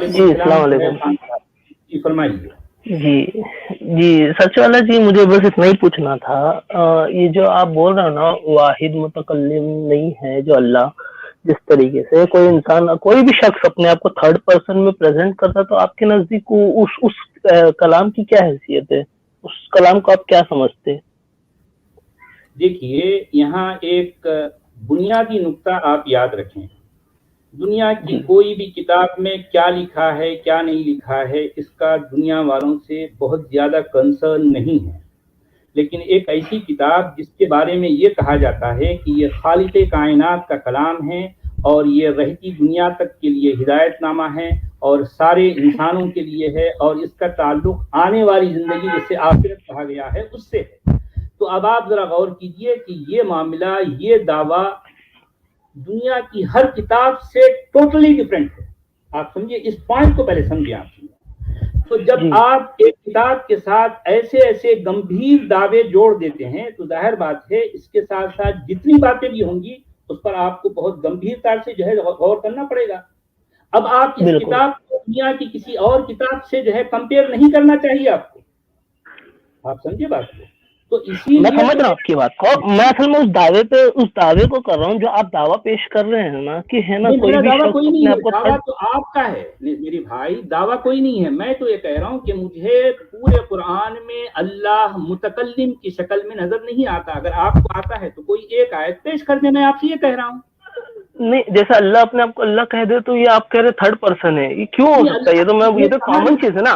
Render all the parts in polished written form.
وعلیکم جی السلام السلام علیکم. خان صاحب، جی فرمائیے. جی سچ والا جی مجھے بس اتنا ہی پوچھنا تھا. یہ جو آپ بول رہے ہو نا واحد متکلم نہیں ہے جو اللہ، جس طریقے سے کوئی انسان کوئی بھی شخص اپنے آپ کو تھرڈ پرسن میں پریزنٹ کرتا ہے، تو آپ کے نزدیک اس کلام کی کیا حیثیت ہے؟ اس کلام کو آپ کیا سمجھتے؟ دیکھیے یہاں ایک بنیادی نقطہ آپ یاد رکھیں. دنیا کی جی کوئی بھی کتاب میں کیا لکھا ہے کیا نہیں لکھا ہے اس کا دنیا والوں سے بہت زیادہ کنسرن نہیں ہے، لیکن ایک ایسی کتاب جس کے بارے میں یہ کہا جاتا ہے کہ یہ خالق کائنات کا کلام ہے اور یہ رہتی دنیا تک کے لیے ہدایت نامہ ہے اور سارے انسانوں کے لیے ہے، اور اس کا تعلق آنے والی زندگی جسے آخرت کہا گیا ہے اس سے ہے. تو اب آپ ذرا غور کیجئے کہ یہ معاملہ، یہ دعویٰ دنیا کی ہر کتاب سے ٹوٹلی ڈفرینٹ ہے. آپ سمجھے، اس پوائنٹ کو پہلے سمجھیں. آپ سمجھیں تو جب جی آپ ایک کتاب کے ساتھ ایسے گمبھیر دعوے جوڑ دیتے ہیں تو ظاہر بات ہے اس کے ساتھ ساتھ جتنی باتیں بھی ہوں گی اس پر آپ کو بہت گمبھیرتا سے جو ہے غور کرنا پڑے گا. اب آپ اس بالکل. کتاب کو دنیا کی کسی اور کتاب سے جو ہے کمپیئر نہیں کرنا چاہیے آپ کو. آپ سمجھے بات کو؟ تو اسی میں لیے سمجھ جو رہا ہوں ہے آپ کی بات کو. میں اصل میں اس دعوے کو کر رہا ہوں جو آپ دعویٰ پیش کر رہے ہیں نا، کہ ہے نا نہیں، کوئی میرا بھی دعویٰ شخص کوئی اپنے نہیں آپ ہے، کو دعویٰ تھرڈ. تو آپ کا ہے میری بھائی. دعویٰ کوئی نہیں ہے. میں تو یہ کہہ رہا ہوں کہ مجھے پورے قرآن میں اللہ متکلم کی شکل میں نظر نہیں آتا. اگر آپ کو آتا ہے تو کوئی ایک آیت پیش کر دیں. میں آپ سے یہ کہہ رہا ہوں. نہیں، جیسے اللہ اپنے آپ کو اللہ کہہ دے تو یہ آپ کہہ رہے تھرڈ پرسن ہے، یہ کیوں ہو یہ سکتا ہے؟ اللہ یہ نے تو کہاں کامن چیز ہے نا.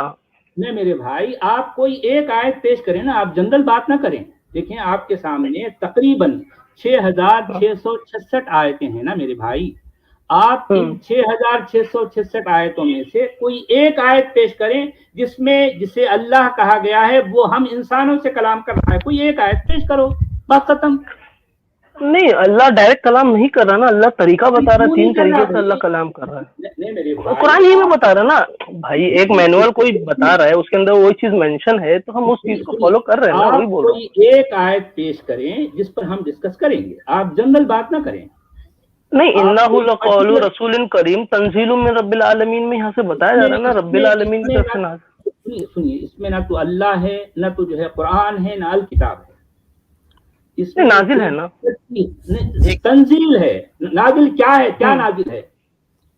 نہیں میرے بھائی، آپ کوئی ایک آیت پیش کریں نا، آپ جنرل بات نہ کریں. دیکھیں آپ کے سامنے تقریباً 6666 آیتیں ہیں نا میرے بھائی. آپ ان 6666 آیتوں میں سے کوئی ایک آیت پیش کریں جس میں جسے اللہ کہا گیا ہے وہ ہم انسانوں سے کلام کر رہا ہے. کوئی ایک آیت پیش کرو، بات ختم. نہیں، اللہ ڈائریکٹ کلام نہیں کر رہا نا، اللہ طریقہ بتا رہا ہے. کیوں نہیں 3 کر رہا طریقے سے اللہ بھائی؟ کلام کر رہا نہیں میرے ہے. بھائی قرآن ہی میں آپ بتا رہا نا بھائی. ایک مینوئل کوئی بتا رہا ہے، اس کے اندر وہی چیز مینشن ہے، تو ہم اس چیز کو سنیے، فالو کر رہے ہیں نا، وہی آپ بول رہا ہوں. کوئی ایک آیت پیش کریں جس پر ہم ڈسکس کریں گے. آپ جنرل بات نہ کریں. نہیں، آپ انہ کوئی لقول پرٹیکولر رسول کریم تنزیل من رب العالمین میں یہاں سے بتایا جا رہا ہے نا، رب العالمین کی طرف سے نازل. سنیے، اس میں نہ تو اللہ ہے، نہ تو جو ہے قرآن ہے، نہ الکتاب ہے. اس نہیں، میں نازل ہے نا. تنزیل ہے. نازل کیا ہے؟ کیا نازل ہے؟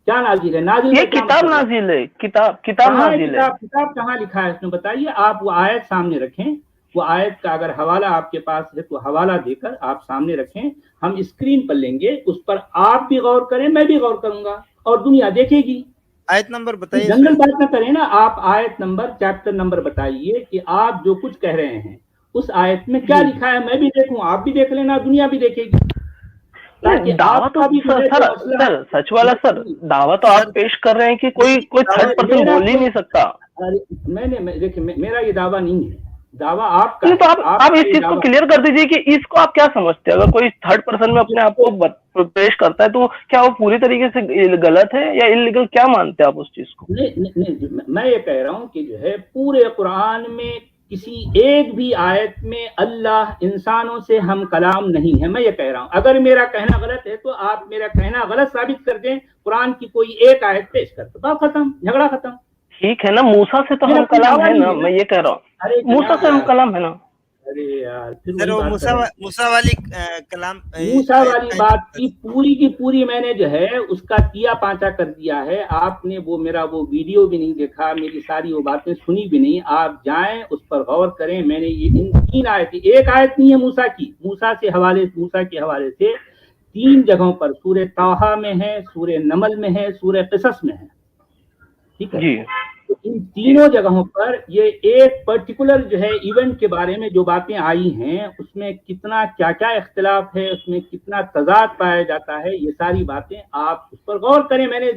کیا نازل ہے؟ نازل یہ کا کیا کتاب مطلب ہے؟ نازل ہے. کتاب کہاں ہے نازل ہے. کتاب کہاں لکھا ہے اس میں بتائیے. آپ وہ آیت سامنے رکھیں. وہ آیت کا اگر حوالہ آپ کے پاس ہے تو حوالہ دے کر آپ سامنے رکھیں. ہم اسکرین پر لیں گے، اس پر آپ بھی غور کریں، میں بھی غور کروں گا، اور دنیا دیکھے گی. آیت نمبر بتائیے. جنرل بات نہ کریں نا. آپ آیت نمبر، چیپٹر نمبر بتائیے کہ آپ جو کچھ کہہ رہے ہیں اس آیت میں کیا لکھا ہے. میں بھی دیکھوں، آپ بھی دیکھ لینا، دنیا بھی دیکھے گی، تاکہ دعویٰ آپ تو کا بھی جو ہے جو مسئلہ سر سچ والا سر، دعویٰ تو آپ پیش کر رہے ہیں کہ کوئی تھرڈ پرسن بول ہی نہیں سکتا. دیکھیں میرا یہ دعویٰ نہیں ہے. دعویٰ آپ کا نہیں، ہے. تو آپ اس کا یہ چیز کو دعویٰ کلیئر کر دیجیے کہ اس کو آپ کیا سمجھتے ہیں. اگر کوئی تھرڈ پرسن میں اپنے آپ کو پیش کرتا ہے تو کیا وہ پوری طریقے سے غلط ہے یا انلیگل؟ کیا مانتے ہیں آپ اس چیز کو؟ نہیں، میں یہ کہہ رہا ہوں کہ جو ہے پورے قرآن میں کسی ایک بھی آیت میں اللہ انسانوں سے ہم کلام نہیں ہے. میں یہ کہہ رہا ہوں. اگر میرا کہنا غلط ہے تو آپ میرا کہنا غلط ثابت کر دیں. قرآن کی کوئی ایک آیت پیش کر دو، بات ختم، جھگڑا ختم. ٹھیک ہے نا، موسیٰ سے تو میرا ہم کوئی کلام دعویٰ ہے نہیں نا. ہے میں یہ کہہ رہا ارے ہوں موسیٰ جناب سے ہم یار، کلام ہے نا. ارے یار پھر سر وہی وہ بات کر رہے ہیں. موسیٰ والی کلام موسیٰ والی بات کی پوری میں نے جو ہے اس کا کیا پانچا کر دیا ہے. آپ نے وہ میرا وہ ویڈیو بھی نہیں دیکھا، میری ساری وہ باتیں سنی بھی نہیں. آپ جائیں اس پر غور کریں. میں نے یہ ان 3 آیتیں، ایک آیت نہیں ہے موسیٰ کی، موسیٰ کے حوالے سے 3 جگہوں پر، سورہ طٰہٰ میں ہے، سورہ نمل میں ہے، سورہ قصص میں ہے. ٹھیک ہے. جی تو ان تینوں جگہوں پر یہ ایک پرٹیکولر جو ہے ایونٹ کے بارے میں جو باتیں آئی ہیں اس میں کتنا کیا کیا اختلاف ہے، اس میں کتنا تضاد پایا جاتا ہے، یہ ساری باتیں آپ اس پر غور کریں. میں نے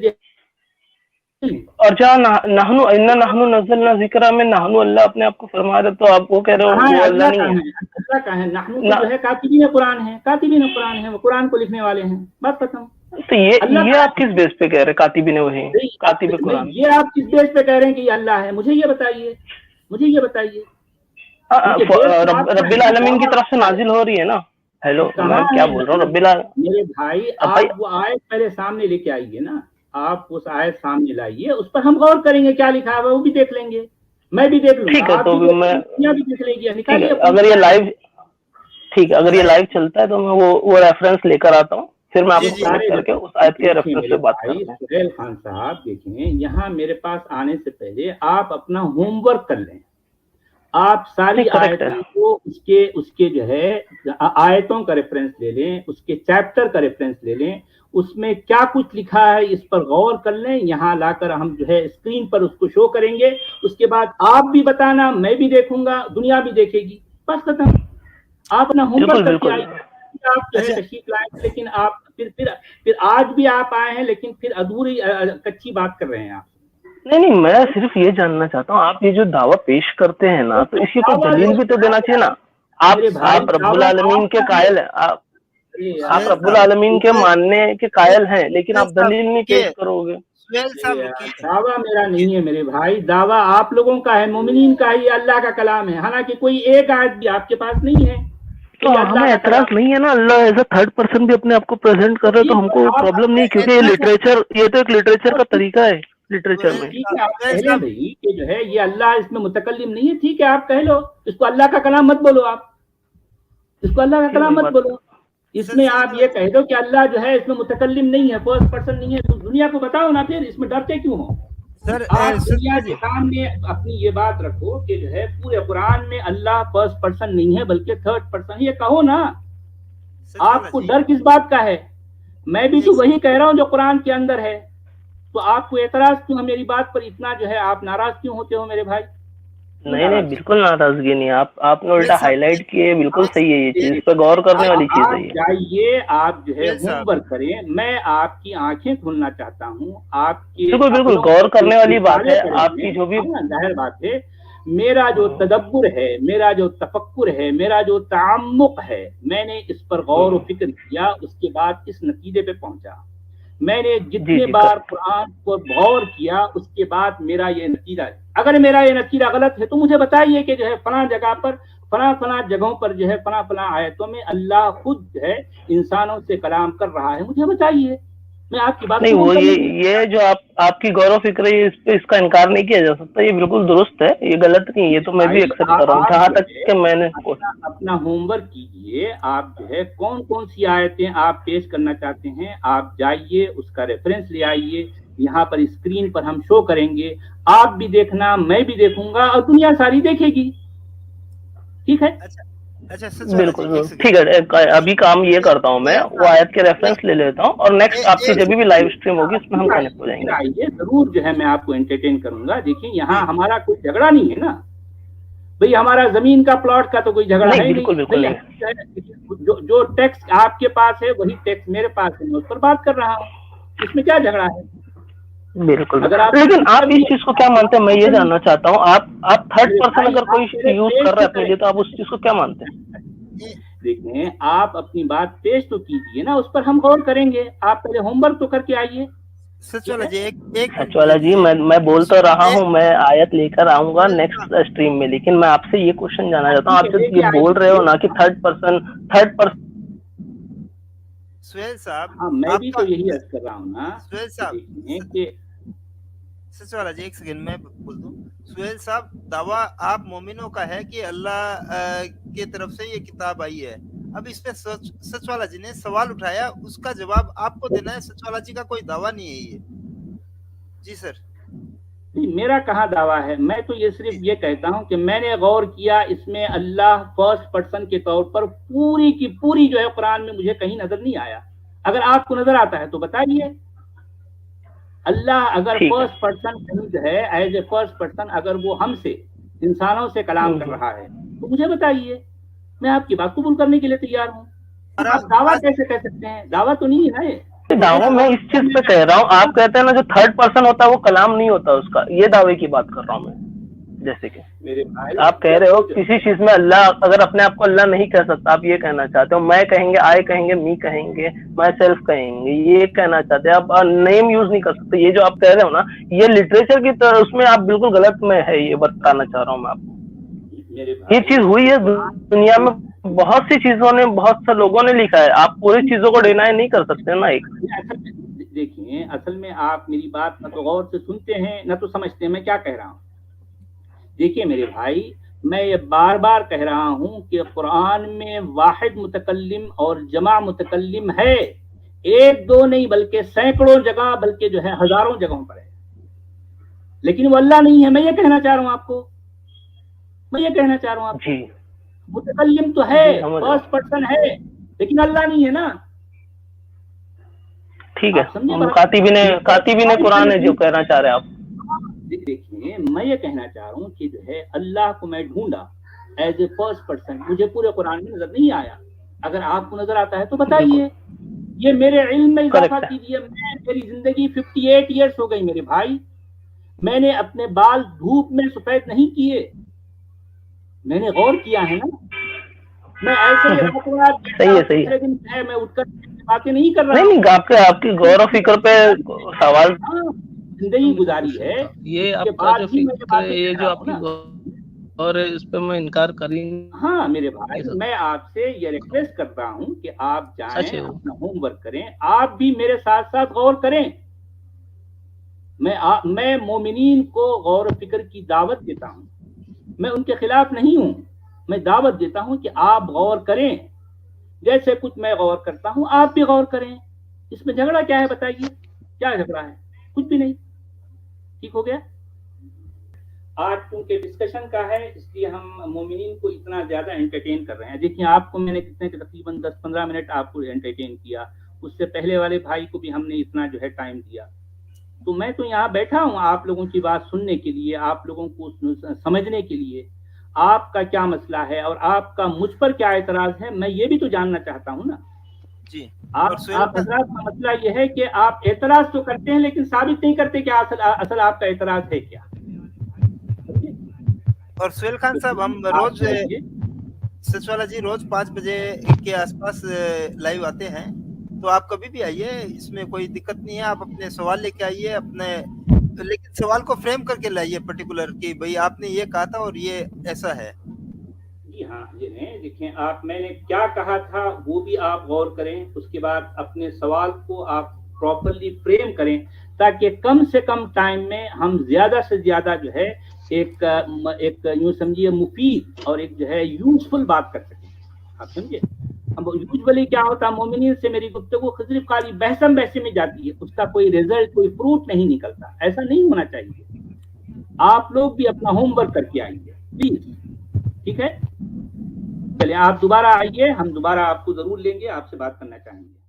اور جہاں نحن نزلنا ذکر میں نحن اللہ اپنے آپ کو فرما رہے تو آپ وہ کہہ رہے کہاں ہو ہے؟ وہ اللہ اللہ نہیں ہے. اللہ کا ہے. نحن تو جو ہے کاتبین قرآن ہے، کاتبین قرآن ہے، وہ قرآن کو لکھنے والے ہیں، بات ختم. تو یہ آپ کس بیس پہ کہہ رہے کاتبین وحی، کاتب قرآن؟ یہ آپ کس بیس پہ کہہ رہے ہیں کہ یہ اللہ ہے؟ مجھے یہ بتائیے. رب العالمین کی طرف سے نازل ہو رہی ہے نا. ہیلو، میں کیا بول رہا ہوں، رب العالمین. میرے بھائی آپ وہ آیت پہلے سامنے لے کے آئیے نا. آپ اس آیت سامنے لائیے, اس پر ہم غور کریں گے کیا لکھا ہے وہ بھی دیکھ لیں گے, میں بھی دیکھ لوں ٹھیک گا, ہے, آپ تو بھی میں دیکھ لیں گے. ٹھیک ہے, نکالیے اگر یہ لائیو, ٹھیک ہے, اگر یہ لائیو چلتا ہے تو میں وہ ریفرنس لے کر آتا ہوں, پھر میں آپ کو کنیکٹ کر کے اس آیت کے ریفرنس پہ بات کرتا ہوں. سہیل خان صاحب دیکھیں, یہاں میرے پاس آنے سے پہلے آپ اپنا ہوم ورک کر لیں. آپ ساری آیتوں کو اس کے جو ہے آیتوں کا ریفرنس لے لیں, اس کے چیپٹر کا ریفرنس لے لیں, اس میں کیا کچھ لکھا ہے اس پر غور کر لیں. یہاں لا کر ہم جو ہے اسکرین پر اس کو شو کریں گے, اس کے بعد آپ بھی بتانا, میں بھی دیکھوں گا, دنیا بھی دیکھے گی, بس ختم. آپ اپنا ہوم ورک کر کے آئیے, آپ جو ہے تشریف لائیں. لیکن آپ پھر آج بھی آپ آئے ہیں, لیکن پھر ادھوری کچی بات کر رہے ہیں آپ. نہیں, میں صرف یہ جاننا چاہتا ہوں, آپ یہ جو دعویٰ پیش کرتے ہیں نا, تو اس کی کوئی دلیل بھی تو دینا چاہیے نا. آپ رب العالمین کے قائل ہیں, آپ رب العالمین کے ماننے کے قائل ہیں, لیکن آپ دلیل نہیں پیش کرو گے. دعویٰ میرا نہیں ہے میرے بھائی, دعویٰ آپ لوگوں کا ہے, مومنین کا ہے, یہ اللہ کا کلام ہے. حالانکہ کوئی ایک آیت بھی آپ کے پاس نہیں ہے. تو ہمیں اعتراض نہیں ہے نا, اللہ ایز اے تھرڈ پرسن بھی اپنے آپ کو پریزنٹ کر رہے ہیں, تو ہم کو پرابلم نہیں, کیونکہ یہ لٹریچر, یہ تو ایک لٹریچر کا طریقہ ہے لٹریچر میں. ٹھیک ہے, آپ کہہ لیں بھائی کہ جو ہے یہ اللہ اس میں متکلم نہیں ہے, ٹھیک ہے آپ کہہ لو, اس کو اللہ کا کلام مت بولو, آپ اس کو اللہ کا کلام مت بولو. اس میں آپ یہ کہہ دو کہ اللہ جو ہے اس میں متکلم نہیں ہے, فرسٹ پرسن نہیں ہے. تو دنیا کو بتاؤ نا, پھر اس میں ڈرتے کیوں ہو؟ آپ دنیا کے سامنے اپنی یہ بات رکھو کہ جو ہے پورے قرآن میں اللہ فرسٹ پرسن نہیں ہے بلکہ تھرڈ پرسن, یہ کہو نا. آپ کو ڈر کس بات کا ہے؟ میں بھی تو وہی کہہ رہا ہوں جو قرآن کے اندر ہے. تو آپ کو اعتراض کیوں ہے میری بات پر اتنا جو ہے, آپ ناراض کیوں ہوتے ہو میرے بھائی؟ نہیں, بالکل ناراضگی نہیں, آپ نے الٹا ہائی لائٹ کیے, بالکل صحیح ہے یہ چیز, اس پہ غور کرنے والی چیز ہے. جائیے آپ جو ہے ہوم ورک کریں, میں آپ کی آنکھیں کھولنا چاہتا ہوں, آپ کی بالکل غور کرنے والی بات ہے. آپ کی جو بھی ظاہر بات ہے, میرا جو تدبر ہے, میرا جو تفکر ہے, میرا جو تعمق ہے, میں نے اس پر غور و فکر کیا, اس کے بعد اس نتیجے پہ پہنچا. میں نے جتنے بار قرآن پر غور کیا, اس کے بعد میرا یہ نتیجہ ہے. اگر میرا یہ نتیجہ غلط ہے تو مجھے بتائیے کہ جو ہے فلاں جگہ پر, فلاں جگہوں پر جو ہے فلاں آیتوں میں اللہ خود جو ہے انسانوں سے کلام کر رہا ہے, مجھے بتائیے. میں آپ کی بات نہیں, وہ یہ جو آپ کی غور و فکر ہے, اس پہ اس کا انکار نہیں کیا جا سکتا, یہ بالکل درست ہے, یہ غلط نہیں, یہ تو میں بھی ایکسپٹ کر رہا ہوں. جہاں تک کہ میں نے اپنا ہوم ورک کیجئے, آپ جو ہے کون کون سی آیتیں آپ پیش کرنا چاہتے ہیں, آپ جائیے اس کا ریفرنس لے آئیے, یہاں پر اسکرین پر ہم شو کریں گے, آپ بھی دیکھنا, میں بھی دیکھوں گا, اور دنیا ساری دیکھے گی. ٹھیک ہے, بالکل ٹھیک ہے. ابھی کام یہ کرتا ہوں, میں وہ آیت کے ریفرنس لے لیتا ہوں, اور نیکسٹ آپ کی جب بھی لائیو اسٹریم ہوگی اس میں ہم کنیکٹ ہو جائیں گے. آئیے ضرور, جو ہے میں آپ کو انٹرٹین کروں گا. دیکھیں یہاں ہمارا کوئی جھگڑا نہیں ہے نا بھئی, ہمارا زمین کا پلاٹ کا تو کوئی جھگڑا ہے نہیں. بالکل نہیں. جو ٹیکس آپ کے پاس ہے وہی ٹیکس میرے پاس ہے, میں اس پر بات کر رہا ہوں, اس میں کیا جھگڑا ہے؟ بالکل. لیکن آپ اس چیز کو کیا مانتے ہیں, میں یہ جاننا چاہتا ہوں, آپ تھرڈ پرسن اگر کوئی یوز کر رہا ہے اپنے لیے, تو آپ اس چیز کو کیا مانتے ہیں؟ دیکھیں, آپ اپنی بات پیش تو کیجیے نا, اس پر ہم غور کریں گے. آپ پہلے ہوم ورک تو کر کے آئیے. سچ والا جی, میں بول تو رہا ہوں, میں آیت لے کر آؤں گا نیکسٹ اسٹریم میں, لیکن میں آپ سے یہ کوشچن جاننا چاہتا ہوں, آپ جب یہ بول رہے ہو نا کہ تھرڈ پرسن سہیل صاحب, ہاں میں بھی تو یہی عرض کر رہا ہوں نا سہیل صاحب کہ سچ والا جی, ایک سیکنڈ میں بول دوں. سہیل صاحب, دعویٰ آپ مومنوں کا ہے کہ اللہ کی طرف سے یہ کتاب آئی ہے. اب اس پہ سچ والا جی نے سوال اٹھایا, اس کا جواب آپ کو دینا ہے. سچ والا جی کا کوئی دعویٰ نہیں ہے یہ. جی سر. میرا کہاں دعویٰ ہے, میں تو یہ صرف یہ کہتا ہوں کہ میں نے غور کیا, اس میں اللہ فرسٹ پرسن کے طور پر پوری کی پوری جو ہے قرآن میں مجھے کہیں نظر نہیں آیا. اگر آپ کو نظر آتا ہے تو بتائیے. اللہ اگر فرسٹ پرسن کہیں جو ہے ایز اے فرسٹ پرسن اگر وہ ہم سے انسانوں سے کلام کر رہا ہے تو مجھے بتائیے, میں آپ کی بات قبول کرنے کے لیے تیار ہوں. آپ دعویٰ کیسے کہہ سکتے ہیں؟ دعویٰ تو نہیں ہے. دعویٰ میں اس چیز پہ کہہ رہا ہوں, آپ کہتے ہیں نا جو تھرڈ پرسن ہوتا ہے وہ کلام نہیں ہوتا اس کا, یہ دعوے کی بات کر رہا ہوں میں. جیسے کہ آپ کہہ رہے ہو کسی چیز میں اللہ اگر اپنے آپ کو اللہ نہیں کہہ سکتا, آپ یہ کہنا چاہتے ہو. میں کہیں گے, آئی کہیں گے, می کہیں گے, مائی سیلف کہیں گے, یہ کہنا چاہتے ہیں. آپ نیم یوز نہیں کر سکتے. یہ جو آپ کہہ رہے ہو نا, یہ لٹریچر کی طرح اس میں آپ بالکل غلط میں ہے, یہ بتانا چاہ رہا ہوں میں آپ کو. یہ چیز ہوئی ہے دنیا میں, بہت سی چیزوں نے, بہت سے لوگوں نے لکھا ہے. آپ پوری چیزوں کو ڈینائی نہیں کر سکتے نا. ایک دیکھیں اصل میں آپ میری بات نہ تو غور سے سنتے ہیں نہ تو سمجھتے ہیں میں کیا کہہ رہا ہوں. دیکھیے میرے بھائی، میں یہ بار بار کہہ رہا ہوں کہ قرآن میں واحد متکلم اور جمع متکلم ہے، ایک دو نہیں بلکہ سینکڑوں جگہ، بلکہ جو ہے ہزاروں جگہوں پر ہے، لیکن وہ اللہ نہیں ہے. میں یہ کہنا چاہ رہا ہوں آپ کو، جی متکلم تو ہے، جی سمجھ رہا ہوں. فرسٹ پرسن ہے، لیکن اللہ نہیں ہے نا. ٹھیک ہے، آپ سمجھے بات؟ کاتبین قرآن ہے جو کہنا چاہ رہے ہیں آپ. دیکھیے میں یہ کہنا چاہ رہا ہوں کہ جو ہے اللہ کو میں ڈھونڈا ایز اے فرسٹ پرسن، مجھے پورے قرآن میں نظر نہیں آیا. اگر آپ کو نظر آتا ہے تو بتائیے. یہ میرے علم میں اضافہ کیجیے. میری زندگی 58 ایئرس ہو گئی میرے بھائی. میں نے اپنے بال دھوپ میں سفید نہیں کیے، میں نے غور کیا ہے نا. میں ایسے صحیح ہے. میں اٹھ کر باتیں نہیں کر رہا. نہیں آپ کی غور و فکر پہ سوال زندگی گزاری ہے. یہ آپ کا جو فکر ہے، یہ جو آپ کی اور اس پہ میں انکار کریں. ہاں میرے بھائی، میں آپ سے یہ ریکویسٹ کرتا ہوں کہ آپ جائیں اپنا ہوم ورک کریں، آپ بھی میرے ساتھ ساتھ غور کریں. میں مومنین کو غور و فکر کی دعوت دیتا ہوں، میں ان کے خلاف نہیں ہوں. میں دعوت دیتا ہوں کہ آپ غور کریں، جیسے کچھ میں غور کرتا ہوں آپ بھی غور کریں. اس میں جھگڑا کیا ہے بتائیے؟ کیا جھگڑا ہے؟ کچھ بھی نہیں. ٹھیک ہو گیا. آج کیونکہ ڈسکشن کا ہے اس لیے ہم مومنین کو اتنا زیادہ انٹرٹین کر رہے ہیں. دیکھیں آپ کو میں نے کتنے تقریباً 10-15 منٹ آپ کو انٹرٹین کیا. اس سے پہلے والے بھائی کو بھی ہم نے اتنا جو ہے ٹائم دیا. تو میں تو یہاں بیٹھا ہوں آپ لوگوں کی بات سننے کے لیے، آپ لوگوں کو سمجھنے کے لیے. آپ کا کیا مسئلہ ہے اور آپ کا مجھ پر کیا اعتراض ہے، میں یہ بھی تو جاننا چاہتا ہوں نا. جی آپ حضرات کا مسئلہ یہ ہے کہ آپ اعتراض تو کرتے ہیں لیکن ثابت نہیں کرتے کہ اصل آپ کا اعتراض ہے کیا. اور سہیل خان صاحب، ہم روز سچ والا جی روز 5 بجے کے آس پاس لائیو آتے ہیں، تو آپ کبھی بھی آئیے، اس میں کوئی دقت نہیں ہے. آپ اپنے سوال لے کے آئیے، لیکن سوال کو فریم کر کے لائیے پرٹیکولر کہ بھئی آپ نے یہ کہا تھا اور یہ ایسا ہے. جی ہاں، یہ دیکھیں آپ میں نے کیا کہا تھا وہ بھی آپ غور کریں. اس کے بعد اپنے سوال کو آپ پراپرلی فریم کریں تاکہ کم سے کم ٹائم میں ہم زیادہ سے زیادہ جو ہے ایک یوں سمجھیے مفید اور ایک جو ہے یوزفل بات کر سکیں. آپ سمجھے؟ اب یوزولی کیا ہوتا ہے، مومنین سے میری گفتگو صرف خالی بحثم بحثی میں جاتی ہے، اس کا کوئی ریزلٹ، کوئی فروٹ نہیں نکلتا. ایسا نہیں ہونا چاہیے. آپ لوگ بھی اپنا ہوم ورک کر کے آئیے پلیز. ٹھیک ہے، چلے آپ دوبارہ آئیے، ہم دوبارہ آپ کو ضرور لیں گے، آپ سے بات کرنا چاہیں گے.